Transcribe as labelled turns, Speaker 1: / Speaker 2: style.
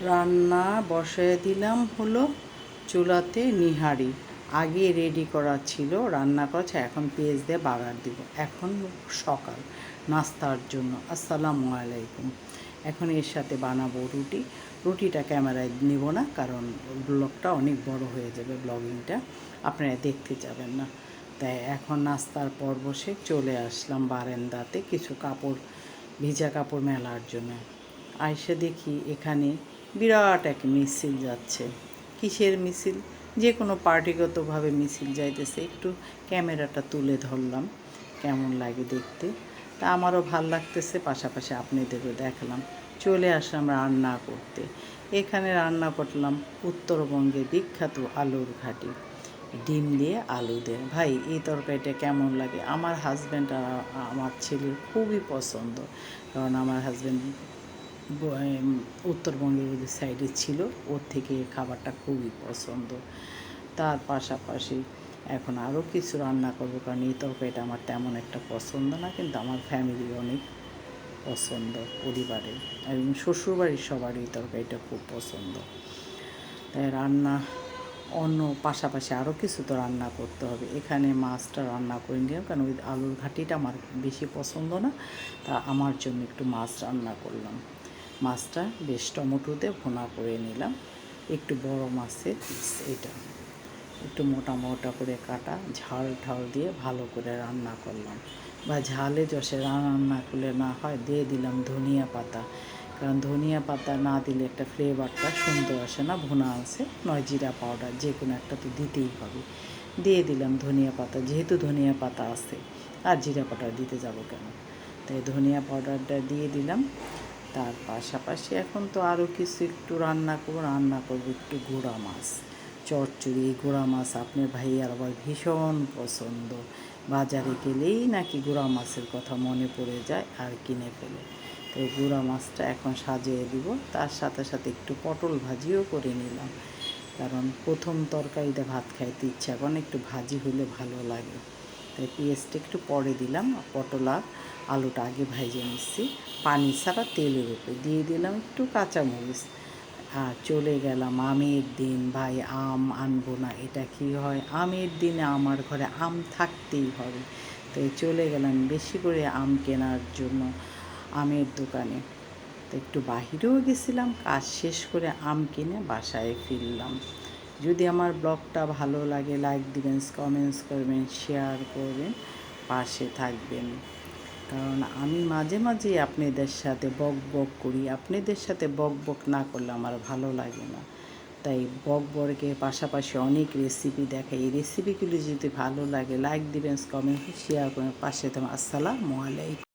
Speaker 1: রান্না বসায় দিলাম হলো চুলাতে নিহারি। আগে রেডি করা ছিল, রান্না করা, এখন পেঁয়াজ দিয়ে বাগার দিব। এখন সকাল নাস্তার জন্য। আসসালামু আলাইকুম। এখন এর সাথে বানাবো রুটি। রুটিটা ক্যামেরায় নিব না, কারণ ব্লগটা অনেক বড় হয়ে যাবে, ব্লগিংটা আপনারা দেখতে যাবেন না। তাই এখন নাস্তার পর বসে চলে আসলাম বারান্দাতে কিছু কাপড়, ভিজা কাপড় মেলার জন্য। আইসে দেখি এখানে বিরাট এক মিছিল যাচ্ছে। কিসের মিছিল? যে কোনো পার্টিগতভাবে মিছিল যাইতেছে। একটু ক্যামেরাটা তুলে ধরলাম, কেমন লাগে দেখতে। তা আমারও ভাল লাগতেছে, পাশাপাশি আপনাদেরও দেখালাম। চলে আসলাম রান্না করতে। এখানে রান্না করলাম উত্তরবঙ্গের বিখ্যাত আলুর ঘাটি, ডিম দিয়ে আলু দিয়ে। ভাই, এই তরকারিটা কেমন লাগে? আমার হাজব্যান্ড আর আমার ছেলের খুবই পছন্দ, কারণ আমার হাজব্যান্ড উত্তরবঙ্গের ওই সাইডে ছিল, ওর থেকে খাবারটা খুবই পছন্দ। তার পাশাপাশি এখন আরও কিছু রান্না করবো, কারণ এই তরকারিটা আমার তেমন একটা পছন্দ না, কিন্তু আমার ফ্যামিলি অনেক পছন্দ, পরিবারের এবং শ্বশুরবাড়ির সবারই এই তরকারিটা খুব পছন্দ। তাই রান্না অন্য পাশাপাশি আরও কিছু তো রান্না করতে হবে। এখানে মাছটা রান্না করে নিলাম, কারণ ওই আলুর ঘাটিটা আমার বেশি পছন্দ না, তা আমার জন্য একটু মাছ রান্না করলাম। মাছটা বেশ টমেটো দিয়ে ভুনা করে নিলাম। একটু বড় মাছের পিস, এটা একটু মোটা মোটা করে কাটা, ঝাল ঢাল দিয়ে ভালো করে রান্না করলাম। বা ঝালে যশে রান্না করলে না হয়, দিয়ে দিলাম ধনিয়া পাতা, কারণ ধনিয়া পাতা না দিলে একটা ফ্লেভারটা সুন্দর আসে না। ভুনা আছে, নয় জিরা পাউডার, যে কোনো একটা তো দিতেই হবে। দিয়ে দিলাম ধনিয়া পাতা, যেহেতু ধনিয়া পাতা আছে, আর জিরা পাউডার দিতে যাব কেন, তাই ধনিয়া পাউডারটা দিয়ে দিলাম। তার পাশাপাশি এখন তো আরও কিছু একটু রান্না করবো একটু গুঁড়া মাছ চচ্চড়ি। এই গুঁড়া মাছ আপনার ভাইয়ার আবার ভীষণ পছন্দ। বাজারে গেলেই নাকি গুঁড়া মাছের কথা মনে পড়ে যায় আর কিনে ফেলে। তো এই গুঁড়া মাছটা এখন সাজিয়ে দিব। তার সাথে সাথে একটু পটল ভাজিও করে নিলাম, কারণ প্রথম তরকারিতে ভাত খাইতে ইচ্ছা করে, একটু ভাজি হলে ভালো লাগে। তাই পেঁয়াজটা একটু পরে দিলাম, পটল আর আলুটা আগে ভেজে নিচ্ছি পানি ছাড়া, তেলের উপরে দিয়ে দিলাম একটু কাঁচামরিচ। আর চলে গেলাম আমের দিন। ভাই, আম আনবো না, এটা কি হয়? আমের দিনে আমার ঘরে আম থাকতেই হবে। তাই চলে গেলাম বেশি করে আম কেনার জন্য আমের দোকানে। তো একটু বাহিরেও গেছিলাম, কাজ শেষ করে আম কিনে বাসায় ফিরলাম। যদি আমার ব্লগটা ভালো লাগে, লাইক দিবেন, কমেন্টস করবেন, শেয়ার করবেন, পাশে থাকবেন। কারণ আমি মাঝে মাঝে আপনাদের সাথে বক বক করি, আপনাদের সাথে বক বক না করলে আমার ভালো লাগে না। তাই বক বকের পাশাপাশি অনেক রেসিপি দেখাই। এই রেসিপিগুলি যদি ভালো লাগে, লাইক দিবেন, কমেন্ট, শেয়ার করবেন, পাশে থাকবেন। আসসালামু আলাইকুম।